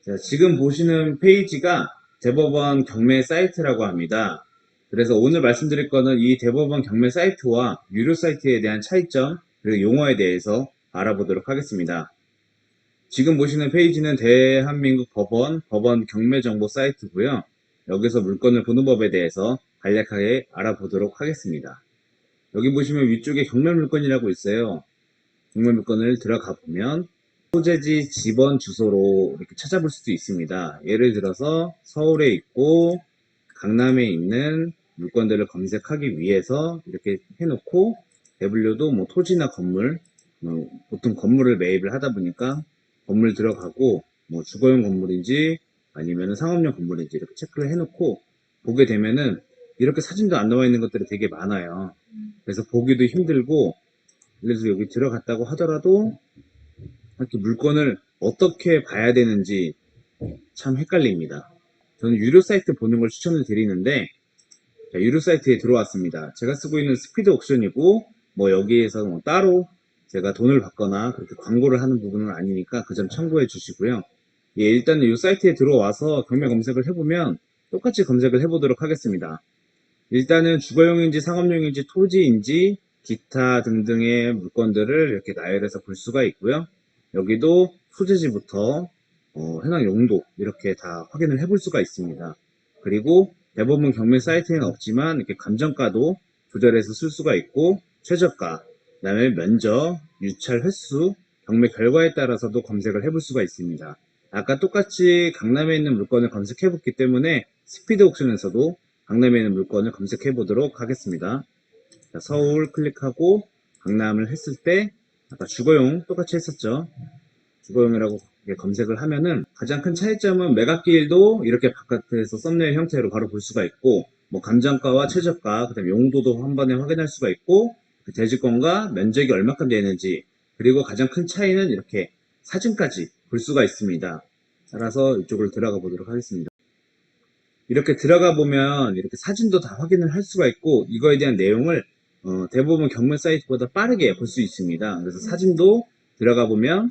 자, 지금 보시는 페이지가 대법원 경매 사이트라고 합니다. 그래서 오늘 말씀드릴 거는 이 대법원 경매 사이트와 유료 사이트에 대한 차이점, 그리고 용어에 대해서 알아보도록 하겠습니다. 지금 보시는 페이지는 대한민국 법원 경매 정보 사이트고요. 여기서 물건을 보는 법에 대해서 간략하게 알아보도록 하겠습니다. 여기 보시면 위쪽에 경매 물건이라고 있어요. 경매 물건을 들어가 보면 소재지 집원 주소로 이렇게 찾아볼 수도 있습니다. 예를 들어서 서울에 있고 강남에 있는 물건들을 검색하기 위해서 이렇게 해놓고 W도 뭐 토지나 건물, 보통 건물을 매입을 하다 보니까 건물 들어가고 뭐 주거용 건물인지 아니면 상업용 건물인지 이렇게 체크를 해놓고 보게 되면은 이렇게 사진도 안 나와 있는 것들이 되게 많아요. 그래서 보기도 힘들고, 그래서 여기 들어갔다고 하더라도 이렇게 물건을 어떻게 봐야 되는지 참 헷갈립니다. 저는 유료 사이트 보는 걸 추천을 드리는데, 자, 유료 사이트에 들어왔습니다. 제가 쓰고 있는 스피드 옥션이고, 뭐 여기에서 뭐 따로 제가 돈을 받거나 그렇게 광고를 하는 부분은 아니니까 그 점 참고해 주시고요. 예, 일단 이 사이트에 들어와서 경매 검색을 해보면 똑같이 검색을 해보도록 하겠습니다. 일단은 주거용인지 상업용인지 토지인지 기타 등등의 물건들을 이렇게 나열해서 볼 수가 있고요. 여기도 소재지부터 해당 용도 이렇게 다 확인을 해볼 수가 있습니다. 그리고 대법원 경매 사이트에는 없지만 이렇게 감정가도 조절해서 쓸 수가 있고, 최저가, 그다음에 면적, 유찰 횟수, 경매 결과에 따라서도 검색을 해볼 수가 있습니다. 아까 똑같이 강남에 있는 물건을 검색해 봤기 때문에 스피드 옥션에서도 강남에 있는 물건을 검색해 보도록 하겠습니다. 자, 서울 클릭하고 강남을 했을 때 아까 주거용 똑같이 했었죠. 주거용이라고 검색을 하면은 가장 큰 차이점은 매각기일도 이렇게 바깥에서 썸네일 형태로 바로 볼 수가 있고, 뭐 감정가와 최저가, 그다음에 용도도 한 번에 확인할 수가 있고, 그 대지권과 면적이 얼마큼 되는지, 그리고 가장 큰 차이는 이렇게 사진까지 볼 수가 있습니다. 따라서 이쪽으로 들어가 보도록 하겠습니다. 이렇게 들어가 보면 이렇게 사진도 다 확인을 할 수가 있고, 이거에 대한 내용을 대부분 경매 사이트보다 빠르게 볼 수 있습니다. 그래서 사진도 들어가 보면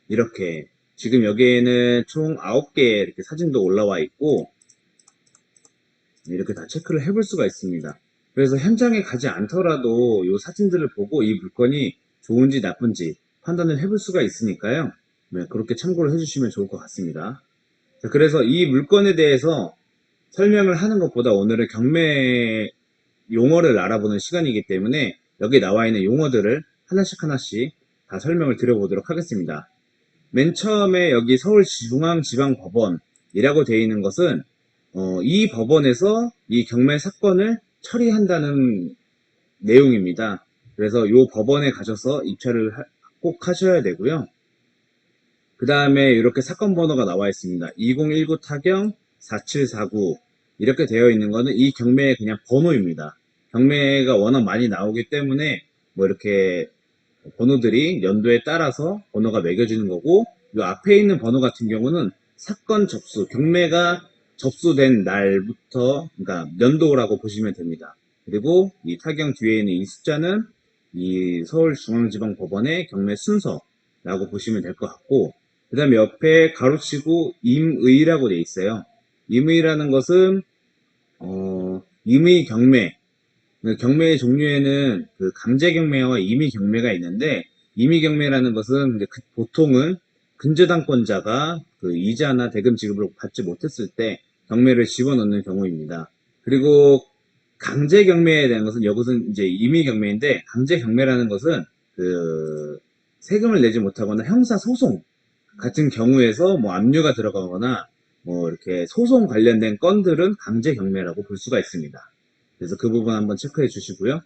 이렇게 지금 여기에는 총 9개의 이렇게 사진도 올라와 있고, 이렇게 다 체크를 해볼 수가 있습니다. 그래서 현장에 가지 않더라도 이 사진들을 보고 이 물건이 좋은지 나쁜지 판단을 해볼 수가 있으니까요. 네, 그렇게 참고를 해주시면 좋을 것 같습니다. 자, 그래서 이 물건에 대해서 설명을 하는 것보다 오늘은 경매 용어를 알아보는 시간이기 때문에 여기 나와 있는 용어들을 하나씩 다 설명을 드려보도록 하겠습니다. 맨 처음에 여기 서울중앙지방법원이라고 되어 있는 것은 이 법원에서 이 경매 사건을 처리한다는 내용입니다. 그래서 이 법원에 가셔서 입찰을 꼭 하셔야 되고요. 그 다음에 이렇게 사건 번호가 나와 있습니다. 2019 타경 4749 이렇게 되어 있는 거는 이 경매의 그냥 번호입니다. 경매가 워낙 많이 나오기 때문에 뭐 이렇게 번호들이 연도에 따라서 번호가 매겨지는 거고, 이 앞에 있는 번호 같은 경우는 사건 접수, 경매가 접수된 날부터, 그러니까 연도라고 보시면 됩니다. 그리고 이 타경 뒤에 있는 이 숫자는 이 서울중앙지방법원의 경매 순서라고 보시면 될 것 같고, 그 다음에 옆에 가로치고 임의라고 돼 있어요. 임의라는 것은 임의 경매, 경매의 종류에는 그 강제 경매와 임의 경매가 있는데, 임의 경매라는 것은 보통은 근저당권자가 그 이자나 대금 지급을 받지 못했을 때 경매를 집어넣는 경우입니다. 그리고 강제 경매에 대한 것은 여기서는 이제 임의 경매인데, 강제 경매라는 것은 그 세금을 내지 못하거나 형사 소송 같은 경우에서 뭐 압류가 들어가거나 뭐 이렇게 소송 관련된 건들은 강제 경매라고 볼 수가 있습니다. 그래서 그 부분 한번 체크해 주시고요.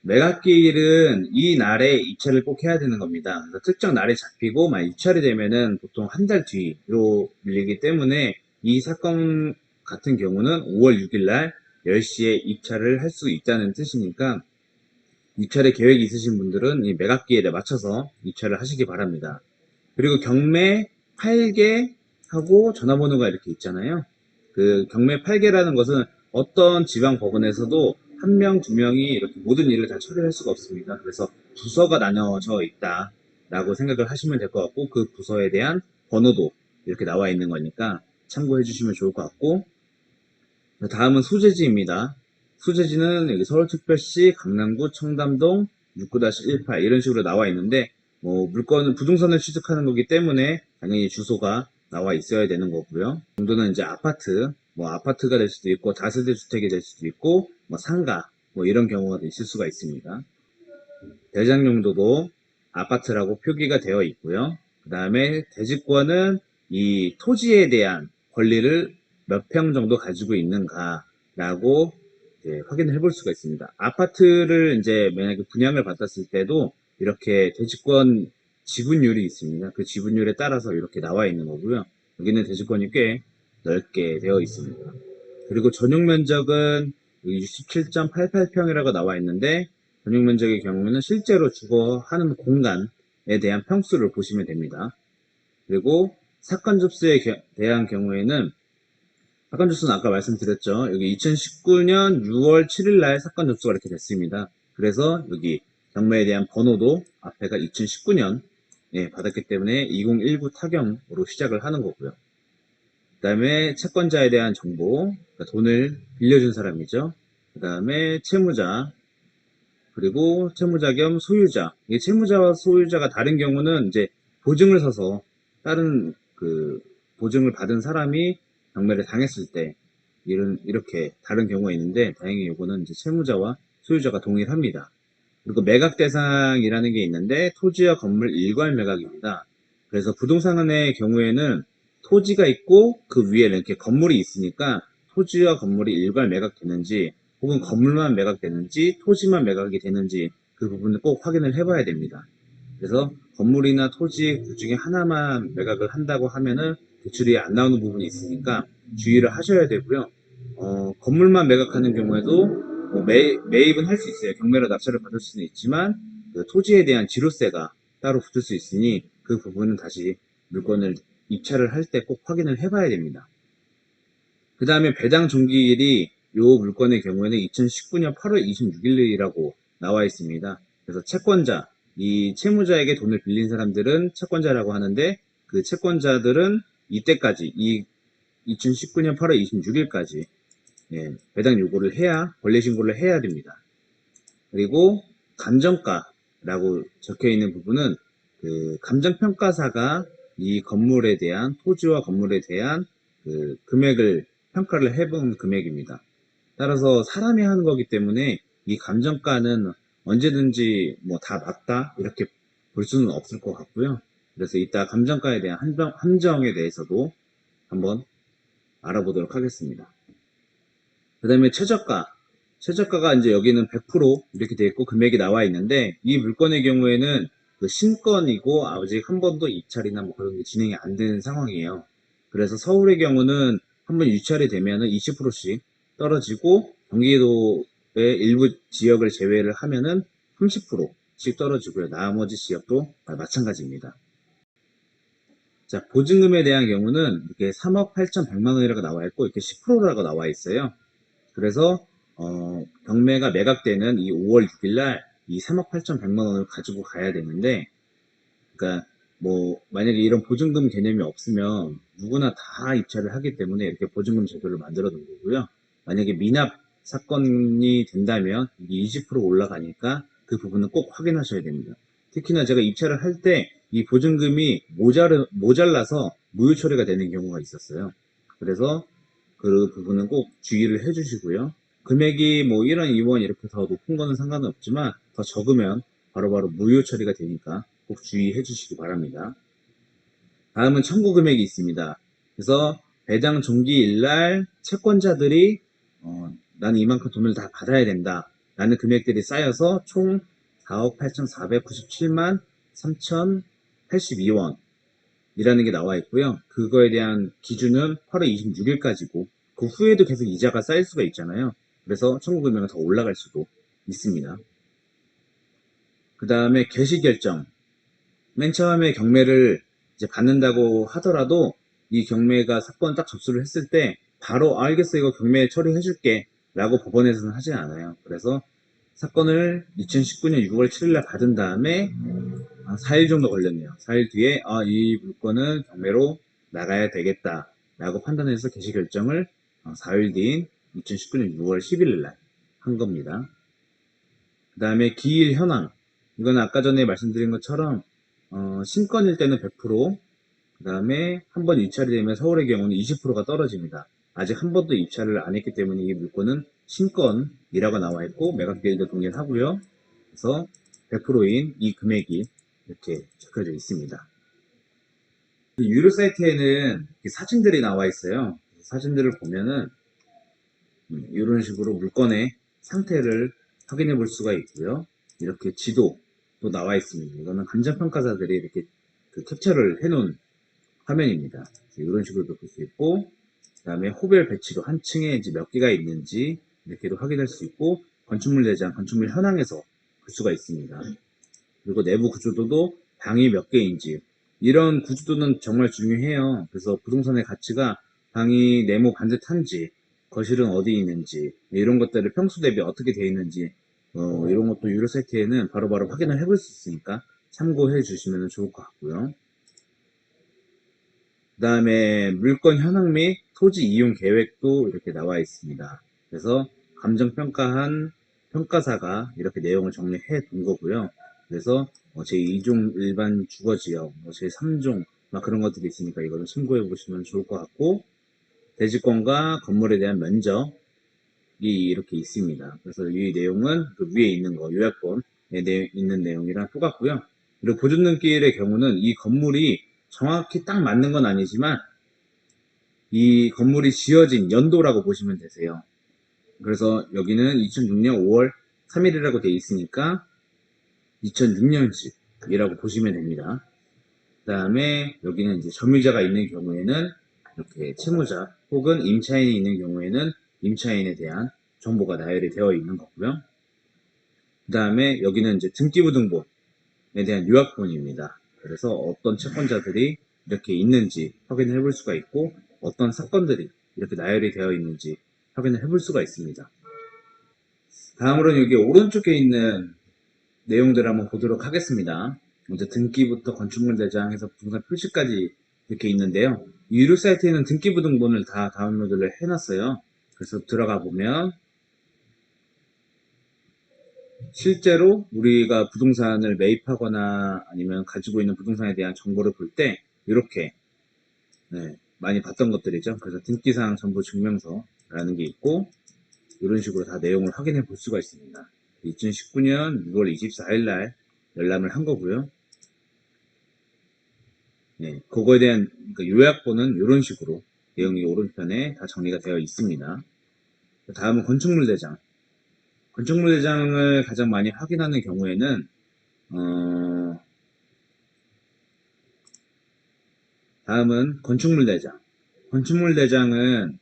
매각기일은 이 날에 입찰을 꼭 해야 되는 겁니다. 그래서 특정 날에 잡히고 만 입찰이 되면은 보통 한 달 뒤로 밀리기 때문에 이 사건 같은 경우는 5월 6일 날 10시에 입찰을 할 수 있다는 뜻이니까, 입찰의 계획이 있으신 분들은 이 매각기일에 맞춰서 입찰을 하시기 바랍니다. 그리고 경매 8개 하고 전화번호가 이렇게 있잖아요. 그 경매 8개라는 것은 어떤 지방 법원에서도 한 명, 두 명이 이렇게 모든 일을 다 처리할 수가 없습니다. 그래서 부서가 나눠져 있다. 라고 생각을 하시면 될 것 같고, 그 부서에 대한 번호도 이렇게 나와 있는 거니까 참고해 주시면 좋을 것 같고, 다음은 소재지입니다. 소재지는 여기 서울특별시 강남구 청담동 69-18 이런 식으로 나와 있는데, 뭐 물건 부동산을 취득하는 거기 때문에 당연히 주소가 나와 있어야 되는 거고요. 정도는 이제 아파트, 뭐 아파트가 될 수도 있고 다세대 주택이 될 수도 있고 뭐 상가 뭐 이런 경우가 있을 수가 있습니다. 대장 용도도 아파트라고 표기가 되어 있고요. 그 다음에 대지권은 이 토지에 대한 권리를 몇 평 정도 가지고 있는가라고 확인을 해볼 수가 있습니다. 아파트를 이제 만약에 분양을 받았을 때도 이렇게 대지권 지분율이 있습니다. 그 지분율에 따라서 이렇게 나와 있는 거고요. 여기는 대지권이 꽤 넓게 되어 있습니다. 그리고 전용 면적은 67.88평이라고 나와 있는데, 전용 면적의 경우는 실제로 주거하는 공간에 대한 평수를 보시면 됩니다. 그리고 사건 접수에 대한 경우에는 사건 접수는 아까 말씀드렸죠. 여기 2019년 6월 7일 날 사건 접수가 이렇게 됐습니다. 그래서 여기 경매에 대한 번호도 앞에가 2019년 받았기 때문에 2019 타경으로 시작을 하는 거고요. 그 다음에 채권자에 대한 정보, 그러니까 돈을 빌려준 사람이죠. 그 다음에 채무자, 그리고 채무자 겸 소유자. 이게 채무자와 소유자가 다른 경우는 이제 보증을 서서 다른 그 보증을 받은 사람이 경매를 당했을 때 이렇게 다른 경우가 있는데, 다행히 이거는 이제 채무자와 소유자가 동일합니다. 그리고 매각 대상이라는 게 있는데, 토지와 건물 일괄 매각입니다. 그래서 부동산의 경우에는 토지가 있고 그 위에 이렇게 건물이 있으니까 토지와 건물이 일괄 매각되는지 혹은 건물만 매각되는지 토지만 매각이 되는지 그 부분을 꼭 확인을 해봐야 됩니다. 그래서 건물이나 토지 그 중에 하나만 매각을 한다고 하면은 대출이 안 나오는 부분이 있으니까 주의를 하셔야 되고요. 건물만 매각하는 경우에도 뭐 매입은 할 수 있어요. 경매로 낙찰을 받을 수는 있지만 그 토지에 대한 지료세가 따로 붙을 수 있으니 그 부분은 다시 물건을 입찰을 할 때 꼭 확인을 해봐야 됩니다. 그 다음에 배당 종기일이 이 물건의 경우에는 2019년 8월 26일이라고 나와 있습니다. 그래서 채권자, 이 채무자에게 돈을 빌린 사람들은 채권자라고 하는데, 그 채권자들은 이때까지, 이 2019년 8월 26일까지 배당 요구를 해야, 권리 신고를 해야 됩니다. 그리고 감정가라고 적혀 있는 부분은 그 감정평가사가 이 건물에 대한, 토지와 건물에 대한 그 금액을 평가를 해본 금액입니다. 따라서 사람이 하는 거기 때문에 이 감정가는 언제든지 뭐 다 맞다 이렇게 볼 수는 없을 것 같고요. 그래서 이따 감정가에 대한 함정에 대해서도 한번 알아보도록 하겠습니다. 그 다음에 최저가. 최저가가 이제 여기는 100% 이렇게 되어 있고 금액이 나와 있는데, 이 물건의 경우에는 그 신건이고 아직 한 번도 입찰이나 뭐 그런 게 진행이 안 된 상황이에요. 그래서 서울의 경우는 한번 유찰이 되면은 20%씩 떨어지고, 경기도의 일부 지역을 제외를 하면은 30%씩 떨어지고요. 나머지 지역도 마찬가지입니다. 자, 보증금에 대한 경우는 이렇게 3억 8,100만 원이라고 나와 있고, 이렇게 10%라고 나와 있어요. 그래서 경매가 매각되는 이 5월 6일 날 이 3억 8,100만 원을 가지고 가야 되는데, 그러니까 뭐 만약에 이런 보증금 개념이 없으면 누구나 다 입찰을 하기 때문에 이렇게 보증금 제도를 만들어 놓은 거고요. 만약에 미납 사건이 된다면 이게 20% 올라가니까 그 부분은 꼭 확인하셔야 됩니다. 특히나 제가 입찰을 할 때 이 보증금이 모자라서 무효 처리가 되는 경우가 있었어요. 그래서 그 부분은 꼭 주의를 해주시고요. 금액이 뭐 1원, 2원 이렇게 더 높은 거는 상관은 없지만 더 적으면 바로바로 무효 처리가 되니까 꼭 주의해 주시기 바랍니다. 다음은 청구 금액이 있습니다. 그래서 배당 종기일 날 채권자들이 나는 이만큼 돈을 다 받아야 된다 라는 금액들이 쌓여서 총 4억 8,497만 3,082원 이라는 게 나와 있고요. 그거에 대한 기준은 8월 26일까지고 그 후에도 계속 이자가 쌓일 수가 있잖아요. 그래서 청구 금액은 더 올라갈 수도 있습니다. 그 다음에 개시 결정. 맨 처음에 경매를 이제 받는다고 하더라도 이 경매가 사건 딱 접수를 했을 때 바로 알겠어 이거 경매 처리해줄게 라고 법원에서는 하지 않아요. 그래서 사건을 2019년 6월 7일 날 받은 다음에 4일 정도 걸렸네요. 4일 뒤에 이 물건은 경매로 나가야 되겠다 라고 판단해서 개시 결정을 4일 뒤인 2019년 6월 11일 날 한 겁니다. 그 다음에 기일 현황, 이건 아까 전에 말씀드린 것처럼 신건일 때는 100%, 그 다음에 한 번 입찰이 되면 서울의 경우는 20%가 떨어집니다. 아직 한 번도 입찰을 안 했기 때문에 이 물건은 신건이라고 나와 있고 매각기일도 동일하고요. 그래서 100%인 이 금액이 이렇게 적혀져 있습니다. 유료 사이트에는 사진들이 나와 있어요. 사진들을 보면은 이런 식으로 물건의 상태를 확인해 볼 수가 있고요. 이렇게 지도도 나와 있습니다. 이거는 감정평가사들이 이렇게 캡처를 해 놓은 화면입니다. 이런 식으로도 볼 수 있고, 그 다음에 호별 배치도 한 층에 이제 몇 개가 있는지 이렇게도 확인할 수 있고, 건축물 대장, 건축물 현황에서 볼 수가 있습니다. 그리고 내부 구조도도 방이 몇 개인지, 이런 구조도는 정말 중요해요. 그래서 부동산의 가치가 방이 네모 반듯한지, 거실은 어디 있는지, 이런 것들을 평수 대비 어떻게 되어 있는지, 이런 것도 유료 사이트에는 바로바로 확인을 해볼 수 있으니까 참고해 주시면 좋을 것 같고요. 그 다음에 물건 현황 및 토지 이용 계획도 이렇게 나와 있습니다. 그래서 감정평가한 평가사가 이렇게 내용을 정리해 둔 거고요. 그래서 제2종 일반 주거지역, 제3종 그런 것들이 있으니까 이거는 참고해 보시면 좋을 것 같고, 대지권과 건물에 대한 면적이 이렇게 있습니다. 그래서 이 내용은 그 위에 있는 거 요약본에 있는 내용이랑 똑같고요. 그리고 보존등길의 경우는 이 건물이 정확히 딱 맞는 건 아니지만 이 건물이 지어진 연도라고 보시면 되세요. 그래서 여기는 2006년 5월 3일이라고 되어 있으니까 2006년식이라고 보시면 됩니다. 그 다음에 여기는 이제 점유자가 있는 경우에는 이렇게 채무자 혹은 임차인이 있는 경우에는 임차인에 대한 정보가 나열이 되어 있는 거고요. 그 다음에 여기는 이제 등기부등본에 대한 요약본입니다. 그래서 어떤 채권자들이 이렇게 있는지 확인을 해볼 수가 있고, 어떤 사건들이 이렇게 나열이 되어 있는지 확인을 해볼 수가 있습니다. 다음으로는 여기 오른쪽에 있는 내용들을 한번 보도록 하겠습니다. 먼저 등기부터 건축물 대장에서 부동산 표시까지 이렇게 있는데요. 유료 사이트에는 등기부등본을 다 다운로드를 해놨어요. 그래서 들어가 보면 실제로 우리가 부동산을 매입하거나 아니면 가지고 있는 부동산에 대한 정보를 볼 때 이렇게 많이 봤던 것들이죠. 그래서 등기사항 전부 증명서라는 게 있고, 이런 식으로 다 내용을 확인해 볼 수가 있습니다. 2019년 6월 24일 날 열람을 한 거고요. 그거에 대한 요약본은 이런 식으로 내용이 오른편에 다 정리가 되어 있습니다. 다음은 건축물 대장. 건축물 대장을 가장 많이 확인하는 경우에는 다음은 건축물 대장. 건축물 대장은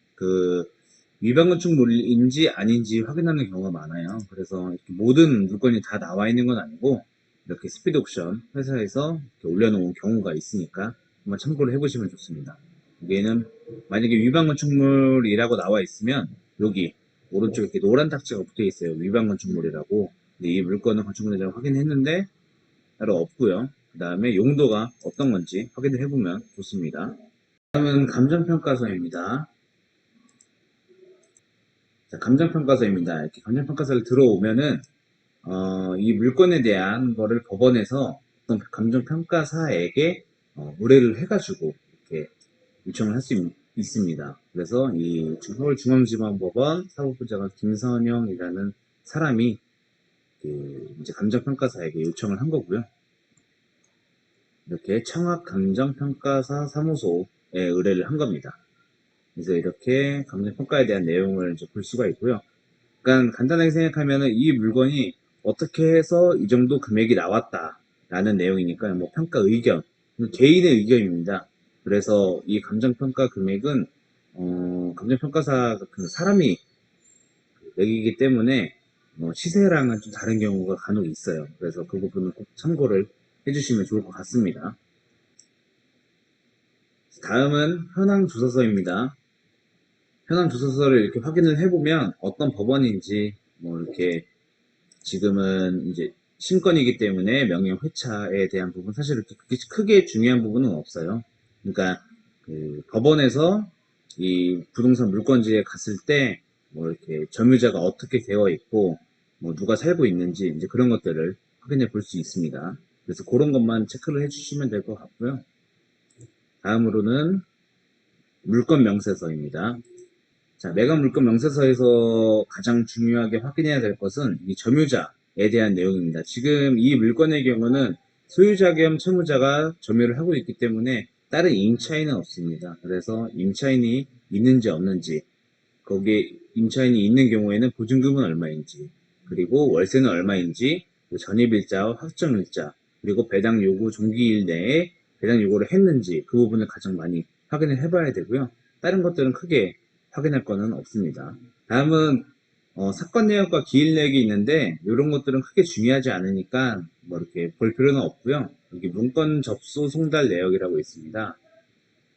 위반 건축물인지 아닌지 확인하는 경우가 많아요. 그래서 모든 물건이 다 나와 있는 건 아니고 이렇게 스피드 옵션 회사에서 올려놓은 경우가 있으니까 한번 참고를 해보시면 좋습니다. 여기에는 만약에 위반 건축물이라고 나와 있으면 여기 오른쪽에 이렇게 노란 탁자가 붙어 있어요. 위반 건축물이라고. 근데 이 물건은 건축물 대장 확인했는데 따로 없고요. 그 다음에 용도가 어떤 건지 확인을 해보면 좋습니다. 다음은 감정평가서입니다. 자, 감정평가서입니다. 이렇게 감정평가서를 들어오면은 이 물건에 대한 거를 법원에서 어떤 감정평가사에게 의뢰를 해가지고 이렇게 요청을 할 수 있습니다. 그래서 이 서울중앙지방법원 사법부장관 김선영이라는 사람이 이제 감정평가사에게 요청을 한 거고요. 이렇게 청학감정평가사 사무소에 의뢰를 한 겁니다. 그래서 이렇게 감정평가에 대한 내용을 이제 볼 수가 있고요. 그러니까 간단하게 생각하면은 이 물건이 어떻게 해서 이 정도 금액이 나왔다라는 내용이니까 뭐 평가 의견, 개인의 의견입니다. 그래서 이 감정평가 금액은 감정평가사 그 사람이 매기기 때문에 시세랑은 좀 다른 경우가 간혹 있어요. 그래서 그 부분은 꼭 참고를 해주시면 좋을 것 같습니다. 다음은 현황 주소서입니다. 현황 주소서를 이렇게 확인을 해보면 어떤 법원인지 뭐 이렇게 지금은 이제 신건이기 때문에 명령 회차에 대한 부분 사실 그렇게 크게 중요한 부분은 없어요. 그러니까 그 법원에서 이 부동산 물건지에 갔을 때 뭐 이렇게 점유자가 어떻게 되어 있고 뭐 누가 살고 있는지 이제 그런 것들을 확인해 볼 수 있습니다. 그래서 그런 것만 체크를 해주시면 될 것 같고요. 다음으로는 물건 명세서입니다. 자, 매각 물건 명세서에서 가장 중요하게 확인해야 될 것은 이 점유자에 대한 내용입니다. 지금 이 물건의 경우는 소유자 겸 채무자가 점유를 하고 있기 때문에 다른 임차인은 없습니다. 그래서 임차인이 있는지 없는지, 거기에 임차인이 있는 경우에는 보증금은 얼마인지, 그리고 월세는 얼마인지, 전입일자와 확정일자, 그리고 배당 요구 종기일 내에 배당 요구를 했는지 그 부분을 가장 많이 확인을 해봐야 되고요. 다른 것들은 크게 확인할 거는 없습니다. 다음은 사건 내역과 기일 내역이 있는데 이런 것들은 크게 중요하지 않으니까 뭐 이렇게 볼 필요는 없고요. 여기 문건 접수 송달 내역이라고 있습니다.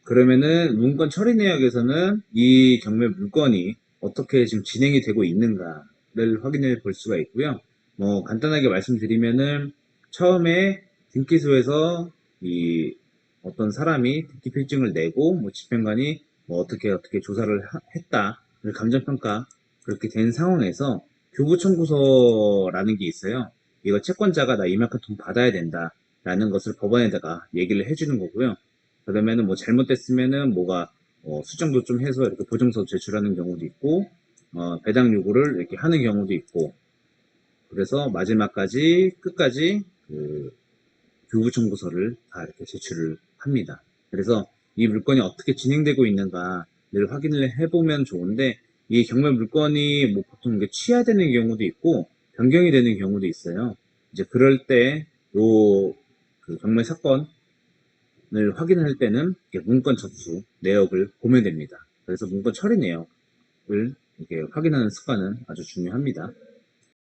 그러면은 문건 처리 내역에서는 이 경매 물건이 어떻게 지금 진행이 되고 있는가를 확인해 볼 수가 있고요. 뭐 간단하게 말씀드리면은 처음에 등기소에서 이 어떤 사람이 등기 필증을 내고 뭐 집행관이 뭐 어떻게 조사를 했다 감정평가 그렇게 된 상황에서 교부 청구서라는 게 있어요. 이거 채권자가 나 이만큼 돈 받아야 된다라는 것을 법원에다가 얘기를 해주는 거고요. 그러면은 뭐 잘못됐으면은 뭐가 수정도 좀 해서 이렇게 보증서 제출하는 경우도 있고 배당 요구를 이렇게 하는 경우도 있고 그래서 마지막까지 끝까지 그 교부 청구서를 다 이렇게 제출을 합니다. 그래서 이 물건이 어떻게 진행되고 있는가를 확인을 해보면 좋은데 이 경매 물건이 뭐 보통 이게 취하되는 경우도 있고 변경이 되는 경우도 있어요. 이제 그럴 때 요 그 경매 사건 을 확인할 때는 문건 접수 내역을 보면 됩니다. 그래서 문건 처리 내역을 이렇게 확인하는 습관은 아주 중요합니다.